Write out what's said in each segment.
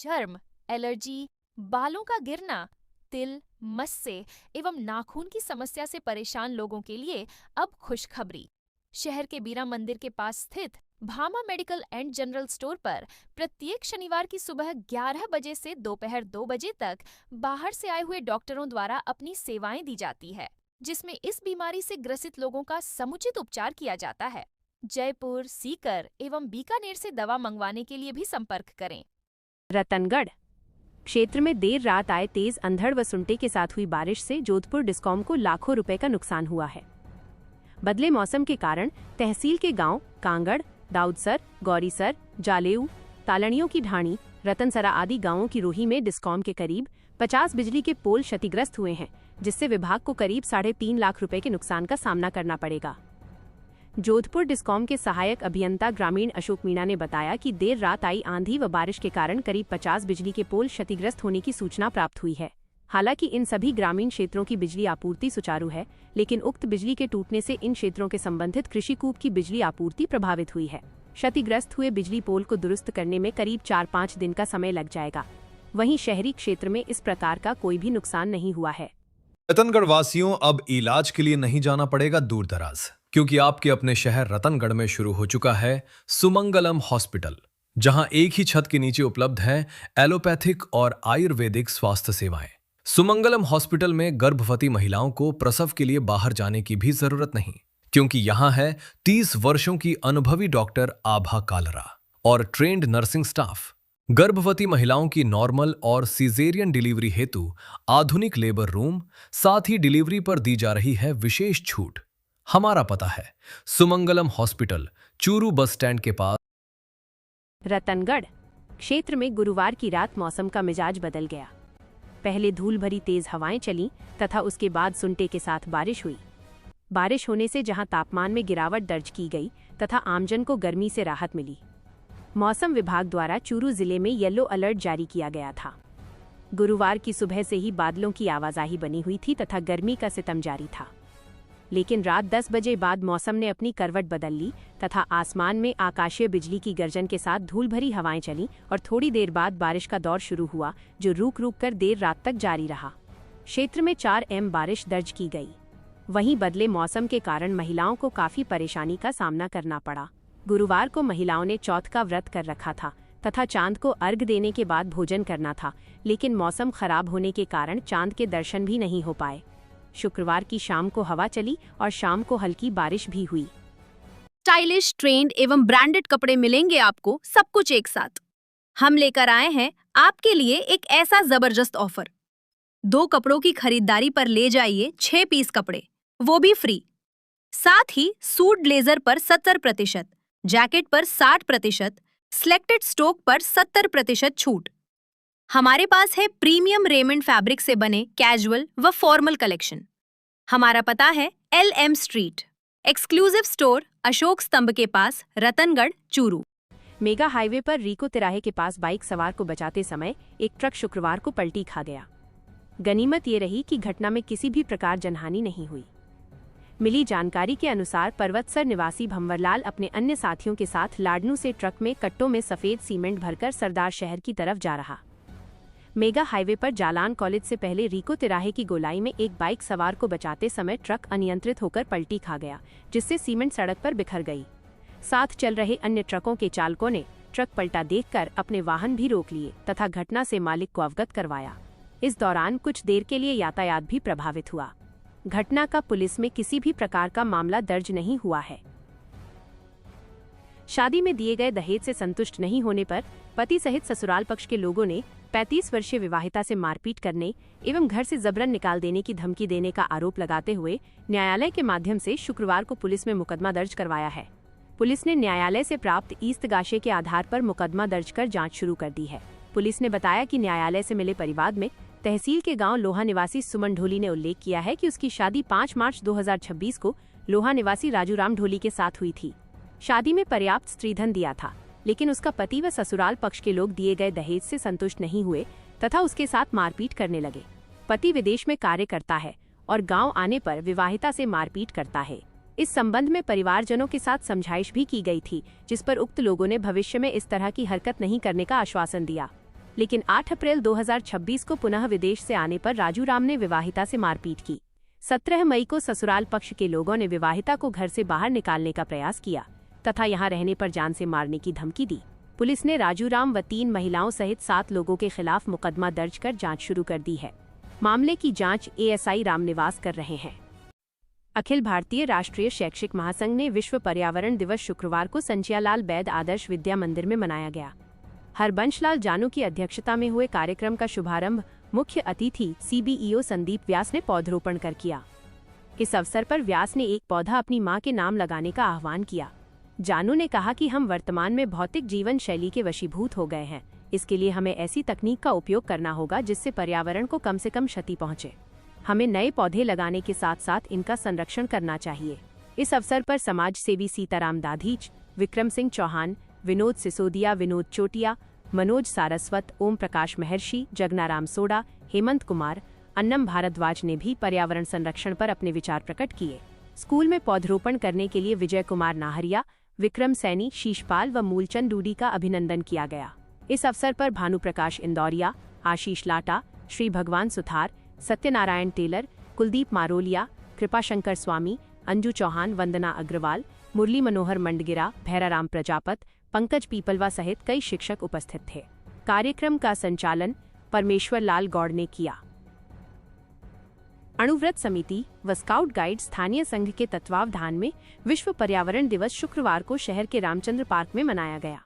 चर्म, एलर्जी, बालों का गिरना, तिल, मस्से एवं नाखून की समस्या से परेशान लोगों के लिए अब खुशखबरी। शहर के बीरा मंदिर के पास स्थित Bhama medical and general store पर प्रत्येक शनिवार की सुबह 11 बजे से दोपहर 2 बजे तक बाहर से आए हुए डॉक्टरों द्वारा अपनी सेवाएं दी जाती है, जिसमें इस बीमारी से ग्रसित लोगों का समुचित उपचार किया जाता है। जयपुर, सीकर एवं बीकानेर से दवा मंगवाने के लिए भी संपर्क करें। रतनगढ़ क्षेत्र में देर रात आए तेज अंधड़ व सुंटे के साथ हुई बारिश से जोधपुर डिस्कॉम को लाखों रुपए का नुकसान हुआ है। बदले मौसम के कारण तहसील के गांव कांगड़, दाऊदसर, गौरीसर, जालेऊ, तालड़ियों की ढाणी, रतनसरा आदि गांवों की रोही में डिस्कॉम के करीब 50 बिजली के पोल क्षतिग्रस्त हुए हैं, जिससे विभाग को करीब 3.5 लाख रुपए के नुकसान का सामना करना पड़ेगा। जोधपुर डिस्कॉम के सहायक अभियंता ग्रामीण अशोक मीणा ने बताया कि देर रात आई आंधी व बारिश के कारण करीब 50 बिजली के पोल क्षतिग्रस्त होने की सूचना प्राप्त हुई है। हालांकि इन सभी ग्रामीण क्षेत्रों की बिजली आपूर्ति सुचारू है, लेकिन उक्त बिजली के टूटने से इन क्षेत्रों के संबंधित कृषि कूप की बिजली आपूर्ति प्रभावित हुई है। क्षतिग्रस्त हुए बिजली पोल को दुरुस्त करने में करीब 4-5 दिन का समय लग जाएगा। वहीं शहरी क्षेत्र में इस प्रकार का कोई भी नुकसान नहीं हुआ है। रतनगढ़ वासियों, अब इलाज के लिए नहीं जाना पड़ेगा दूर दराज, क्योंकि आपके अपने शहर रतनगढ़ में शुरू हो चुका है सुमंगलम हॉस्पिटल, जहां एक ही छत के नीचे उपलब्ध है एलोपैथिक और आयुर्वेदिक स्वास्थ्य सेवाएं। सुमंगलम हॉस्पिटल में गर्भवती महिलाओं को प्रसव के लिए बाहर जाने की भी जरूरत नहीं, क्योंकि यहां है 30 वर्षों की अनुभवी डॉक्टर आभा कालरा और ट्रेंड नर्सिंग स्टाफ। गर्भवती महिलाओं की नॉर्मल और सीजेरियन डिलीवरी हेतु आधुनिक लेबर रूम, साथ ही डिलीवरी पर दी जा रही है विशेष छूट। हमारा पता है Sumangalam hospital, Churu bus stand के पास। रतनगढ़ क्षेत्र में गुरुवार की रात मौसम का मिजाज बदल गया। पहले धूल भरी तेज हवाएं चलीं तथा उसके बाद सुंटे के साथ बारिश हुई। बारिश होने से जहां तापमान में गिरावट दर्ज की गई तथा आमजन को गर्मी से राहत मिली। मौसम विभाग द्वारा चूरू जिले में येलो अलर्ट जारी किया गया था। गुरुवार की सुबह से ही बादलों की आवाजाही बनी हुई थी तथा गर्मी का सितम जारी था, लेकिन रात 10 बजे बाद मौसम ने अपनी करवट बदल ली तथा आसमान में आकाशीय बिजली की गर्जन के साथ धूल भरी हवाएं चलीं और थोड़ी देर बाद बारिश का दौर शुरू हुआ, जो रुक रुक कर देर रात तक जारी रहा। क्षेत्र में 4 एम बारिश दर्ज की गई। वहीं बदले मौसम के कारण महिलाओं को काफी परेशानी का सामना करना पड़ा। गुरुवार को महिलाओं ने चौथ का व्रत कर रखा था तथा चांद को अर्घ देने के बाद भोजन करना था, लेकिन मौसम खराब होने के कारण चांद के दर्शन भी नहीं हो पाए। शुक्रवार की शाम को हवा चली और शाम को हल्की बारिश भी हुई। स्टाइलिश, ट्रेंड एवं ब्रांडेड कपड़े मिलेंगे आपको सब कुछ एक साथ। हम लेकर आए हैं आपके लिए एक ऐसा जबरदस्त ऑफर। 2 कपड़ों की खरीदारी पर ले जाइए 6 पीस कपड़े, वो भी फ्री। साथ ही सूट ब्लेजर पर 70%, जैकेट पर 60%, सिलेक्टेड स्टॉक पर 70% छूट। हमारे पास है प्रीमियम रेमंड फैब्रिक से बने कैजुअल व फॉर्मल कलेक्शन। हमारा पता है LM street, exclusive store, Ashok स्तंभ के पास, रतनगढ़, चूरू। मेगा हाईवे पर रीको तिराहे के पास बाइक सवार को बचाते समय एक ट्रक शुक्रवार को पलटी खा गया। गनीमत ये रही कि घटना में किसी भी प्रकार जनहानि नहीं हुई। मिली जानकारी के अनुसार पर्वतसर निवासी भंवरलाल अपने अन्य साथियों के साथ लाडनू से ट्रक में कट्टों में सफेद सीमेंट भरकर सरदार शहर की तरफ जा रहा। मेगा हाईवे पर जालान कॉलेज से पहले रीको तिराहे की गोलाई में एक बाइक सवार को बचाते समय ट्रक अनियंत्रित होकर पलटी खा गया, जिससे सीमेंट सड़क पर बिखर गई। साथ चल रहे अन्य ट्रकों के चालकों ने ट्रक पलटा देखकर अपने वाहन भी रोक लिए तथा घटना से मालिक को अवगत करवाया। इस दौरान कुछ देर के लिए यातायात भी प्रभावित हुआ। घटना का पुलिस में किसी भी प्रकार का मामला दर्ज नहीं हुआ है। शादी में दिए गए दहेज से संतुष्ट नहीं होने पर पति सहित ससुराल पक्ष के लोगों ने 35 वर्षीय विवाहिता से मारपीट करने एवं घर से जबरन निकाल देने की धमकी देने का आरोप लगाते हुए न्यायालय के माध्यम से शुक्रवार को पुलिस में मुकदमा दर्ज करवाया है। पुलिस ने न्यायालय से प्राप्त ईस्तगाशे के आधार पर मुकदमा दर्ज कर जांच शुरू कर दी है। पुलिस ने बताया कि न्यायालय से मिले परिवाद में तहसील के गांव लोहा निवासी सुमन ढोली ने उल्लेख किया है कि उसकी शादी 5 मार्च 2026 को लोहा निवासी राजूराम ढोली के साथ हुई थी। शादी में पर्याप्त स्त्रीधन दिया था, लेकिन उसका पति व ससुराल पक्ष के लोग दिए गए दहेज से संतुष्ट नहीं हुए तथा उसके साथ मारपीट करने लगे। पति विदेश में कार्य करता है और गांव आने पर विवाहिता से मारपीट करता है। इस संबंध में परिवारजनों के साथ समझाइश भी की गई थी, जिस पर उक्त लोगों ने भविष्य में इस तरह की हरकत नहीं करने का आश्वासन दिया। लेकिन 8 अप्रैल 2026 को पुनः विदेश से आने पर राजू राम ने विवाहिता से मारपीट की। 17 मई को ससुराल पक्ष के लोगों ने विवाहिता को घर से बाहर निकालने का प्रयास किया तथा यहां रहने पर जान से मारने की धमकी दी। पुलिस ने राजू राम व 3 महिलाओं सहित 7 लोगों के खिलाफ मुकदमा दर्ज कर जांच शुरू कर दी है। मामले की जांच एएसआई रामनिवास कर रहे हैं। अखिल भारतीय राष्ट्रीय शैक्षिक महासंघ ने विश्व पर्यावरण दिवस शुक्रवार को संचियालाल बैद आदर्श विद्या मंदिर में मनाया गया। हरबंशलाल जानू की अध्यक्षता में हुए कार्यक्रम का शुभारंभ मुख्य अतिथि सीबीईओ संदीप व्यास ने पौधरोपण कर किया। इस अवसर पर व्यास ने एक पौधा अपनी मां के नाम लगाने का आह्वान किया। जानू ने कहा कि हम वर्तमान में भौतिक जीवन शैली के वशीभूत हो गए हैं। इसके लिए हमें ऐसी तकनीक का उपयोग करना होगा जिससे पर्यावरण को कम से कम क्षति पहुंचे। हमें नए पौधे लगाने के साथ साथ इनका संरक्षण करना चाहिए। इस अवसर पर समाज सेवी सीताराम दाधीच, विक्रम सिंह चौहान, विनोद सिसोदिया, विनोद चोटिया, मनोज सारस्वत, ओम प्रकाश महर्षि, जगनाराम सोडा, हेमंत कुमार, अन्नम भारद्वाज ने भी पर्यावरण संरक्षण पर अपने विचार प्रकट किए। स्कूल में पौधरोपण करने के लिए विजय कुमार नाहरिया, विक्रम सैनी, शीशपाल व मूलचंद डूडी का अभिनंदन किया गया। इस अवसर पर भानु प्रकाश इंदौरिया, आशीष लाटा, श्री भगवान सुथार, सत्यनारायण टेलर, कुलदीप मारोलिया, कृपाशंकर स्वामी, अंजू चौहान, वंदना अग्रवाल, मुरली मनोहर मंडगिरा, भैराराम प्रजापत, पंकज पीपलवा सहित कई शिक्षक उपस्थित थे। कार्यक्रम का संचालन परमेश्वर लाल गौड़ ने किया। अणुव्रत समिति व स्काउट गाइड स्थानीय संघ के तत्वावधान में विश्व पर्यावरण दिवस शुक्रवार को शहर के रामचंद्र पार्क में मनाया गया।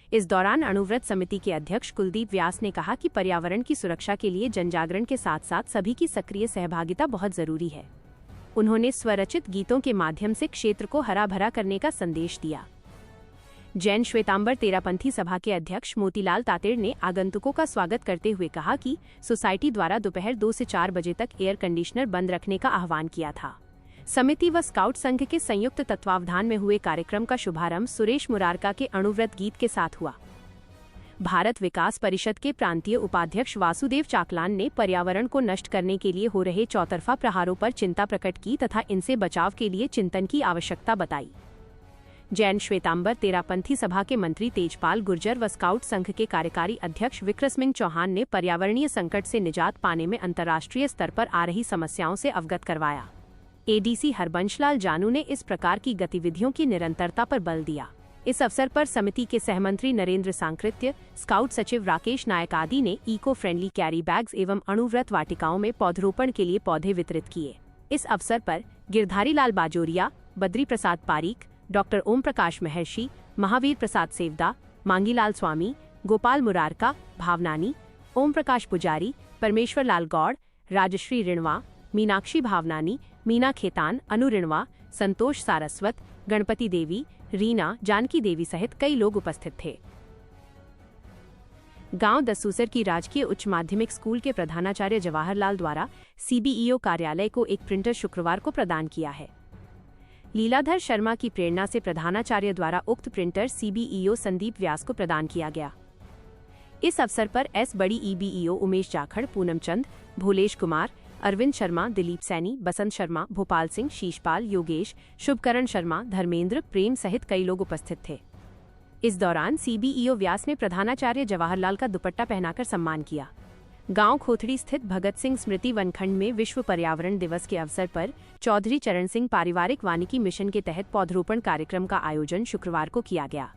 इस दौरान अणुव्रत समिति के अध्यक्ष कुलदीप व्यास ने कहा कि पर्यावरण की सुरक्षा के लिए जनजागरण के साथ साथ सभी की सक्रिय सहभागिता बहुत जरूरी है। उन्होंने स्वरचित गीतों के माध्यम से क्षेत्र को हरा भरा करने का संदेश दिया। जैन श्वेतांबर तेरापंथी सभा के अध्यक्ष मोतीलाल तातेड़ ने आगंतुकों का स्वागत करते हुए कहा कि सोसाइटी द्वारा दोपहर 2 से 4 बजे तक एयर कंडीशनर बंद रखने का आह्वान किया था। समिति व स्काउट संघ के संयुक्त तत्वावधान में हुए कार्यक्रम का शुभारंभ सुरेश मुरारका के अणुव्रत गीत के साथ हुआ। भारत विकास परिषद के प्रांतीय उपाध्यक्ष वासुदेव चाकलान ने पर्यावरण को नष्ट करने के लिए हो रहे चौतरफा प्रहारों पर चिंता प्रकट की तथा इनसे बचाव के लिए चिंतन की आवश्यकता बताई। जैन श्वेतांबर तेरापंथी सभा के मंत्री तेजपाल गुर्जर व स्काउट संघ के कार्यकारी अध्यक्ष विक्रम सिंह चौहान ने पर्यावरणीय संकट से निजात पाने में अंतर्राष्ट्रीय स्तर पर आ रही समस्याओं से अवगत करवाया। एडीसी हरबंशलाल जानू ने इस प्रकार की गतिविधियों की निरंतरता पर बल दिया। इस अवसर पर समिति के सहमंत्री नरेंद्र सांकृत्य, स्काउट सचिव राकेश नायक आदि ने इको फ्रेंडली कैरी बैग्स एवं अणुव्रत वाटिकाओं में पौधरोपण के लिए पौधे वितरित किए। इस अवसर पर गिरधारी लाल बाजोरिया, बद्री प्रसाद पारीक, डॉक्टर ओम प्रकाश महर्षि, महावीर प्रसाद सेवदा, मांगीलाल स्वामी, गोपाल मुरारका, भावनानी, ओम प्रकाश पुजारी, परमेश्वर लाल गौड़, राजश्री रिणवा, मीनाक्षी भावनानी, मीना खेतान, अनु रिणवा, संतोष सारस्वत, गणपति देवी, रीना, जानकी देवी सहित कई लोग उपस्थित थे। गांव दसूसर की राजकीय उच्च माध्यमिक स्कूल के प्रधानाचार्य जवाहरलाल द्वारा सीबीईओ कार्यालय को एक प्रिंटर शुक्रवार को प्रदान किया है। लीलाधर शर्मा की प्रेरणा से प्रधानाचार्य द्वारा उक्त प्रिंटर सीबीईओ संदीप व्यास को प्रदान किया गया। इस अवसर पर एस बड़ी ईबीईओ उमेश जाखड़, पूनम चंद, भोलेश कुमार, अरविंद शर्मा, दिलीप सैनी, बसंत शर्मा, भोपाल सिंह, शीशपाल, योगेश, शुभकरण शर्मा, धर्मेंद्र, प्रेम सहित कई लोग उपस्थित थे। इस दौरान सीबीईओ व्यास ने प्रधानाचार्य जवाहरलाल का दुपट्टा पहनाकर सम्मान किया। गांव खोथड़ी स्थित भगत सिंह स्मृति वनखंड में विश्व पर्यावरण दिवस के अवसर पर चौधरी चरण सिंह पारिवारिक वानिकी मिशन के तहत पौधरोपण कार्यक्रम का आयोजन शुक्रवार को किया गया।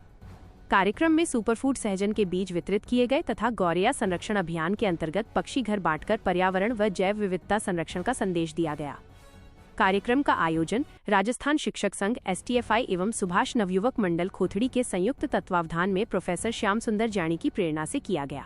कार्यक्रम में सुपरफूड सहजन के बीज वितरित किए गए तथा गौरैया संरक्षण अभियान के अंतर्गत पक्षी घर बांटकर पर्यावरण व जैव विविधता संरक्षण का संदेश दिया गया। कार्यक्रम का आयोजन राजस्थान शिक्षक संघ एसटीएफआई एवं सुभाष नवयुवक मंडल खोथड़ी के संयुक्त तत्वावधान में प्रोफेसर श्याम सुंदर जानी की प्रेरणा से किया गया।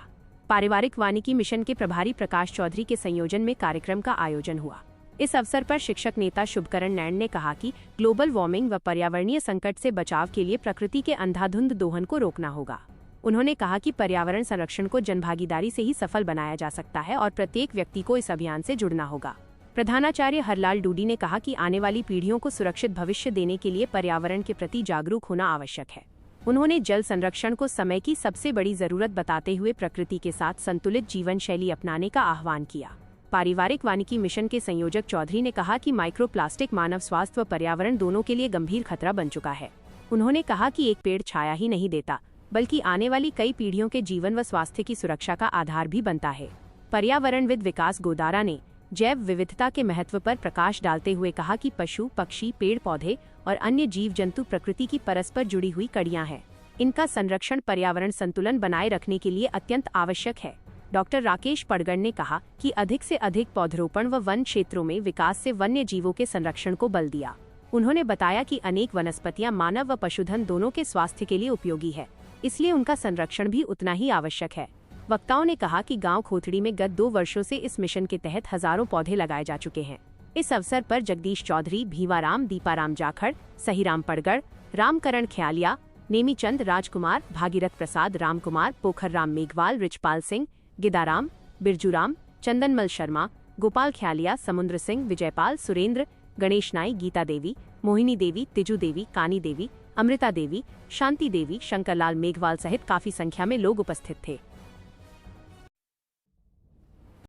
पारिवारिक वानिकी मिशन के प्रभारी प्रकाश चौधरी के संयोजन में कार्यक्रम का आयोजन हुआ। इस अवसर पर शिक्षक नेता शुभकरण नैन ने कहा कि ग्लोबल वार्मिंग व पर्यावरणीय संकट से बचाव के लिए प्रकृति के अंधाधुंध दोहन को रोकना होगा। उन्होंने कहा कि पर्यावरण संरक्षण को जनभागीदारी से ही सफल बनाया जा सकता है और प्रत्येक व्यक्ति को इस अभियान से जुड़ना होगा। प्रधानाचार्य हरलाल डूडी ने कहा कि आने वाली पीढ़ियों को सुरक्षित भविष्य देने के लिए पर्यावरण के प्रति जागरूक होना आवश्यक है। उन्होंने जल संरक्षण को समय की सबसे बड़ी जरूरत बताते हुए प्रकृति के साथ संतुलित जीवन शैली अपनाने का आह्वान किया। पारिवारिक वानिकी मिशन के संयोजक चौधरी ने कहा कि माइक्रोप्लास्टिक मानव स्वास्थ्य व पर्यावरण दोनों के लिए गंभीर खतरा बन चुका है। उन्होंने कहा कि एक पेड़ छाया ही नहीं देता, बल्कि आने वाली कई पीढ़ियों के जीवन व स्वास्थ्य की सुरक्षा का आधार भी बनता है। पर्यावरणविद विकास गोदारा ने जैव विविधता के महत्व पर प्रकाश डालते हुए कहा कि पशु, पक्षी, पेड़ पौधे और अन्य जीव जंतु प्रकृति की परस्पर जुड़ी हुई कड़ियां हैं। इनका संरक्षण पर्यावरण संतुलन बनाए रखने के लिए अत्यंत आवश्यक है। डॉक्टर राकेश पडगड़ ने कहा कि अधिक से अधिक पौधरोपण व वन क्षेत्रों में विकास से वन्य जीवों के संरक्षण को बल दिया। उन्होंने बताया कि अनेक वनस्पतियां मानव व पशुधन दोनों के स्वास्थ्य के लिए उपयोगी है, इसलिए उनका संरक्षण भी उतना ही आवश्यक है। वक्ताओं ने कहा कि गांव खोथड़ी में गत 2 वर्षों से इस मिशन के तहत हजारों पौधे लगाए जा चुके हैं। इस अवसर पर जगदीश चौधरी, भीवाराम, दीपाराम जाखड़, सहीराम पडगड़, रामकरण ख्यालिया, नेमीचंद राजकुमार, भागीरथ प्रसाद, रामकुमार, पोखरराम मेघवाल, रिचपाल सिंह, गिदाराम, बिरजूराम, चंदनमल शर्मा, गोपाल ख्यालिया, समुद्र सिंह, विजयपाल, सुरेंद्र, गणेश नाई, गीता देवी, मोहिनी देवी, तिजू देवी, कानी देवी, अमृता देवी, शांति देवी, शंकरलाल मेघवाल सहित काफी संख्या में लोग उपस्थित थे।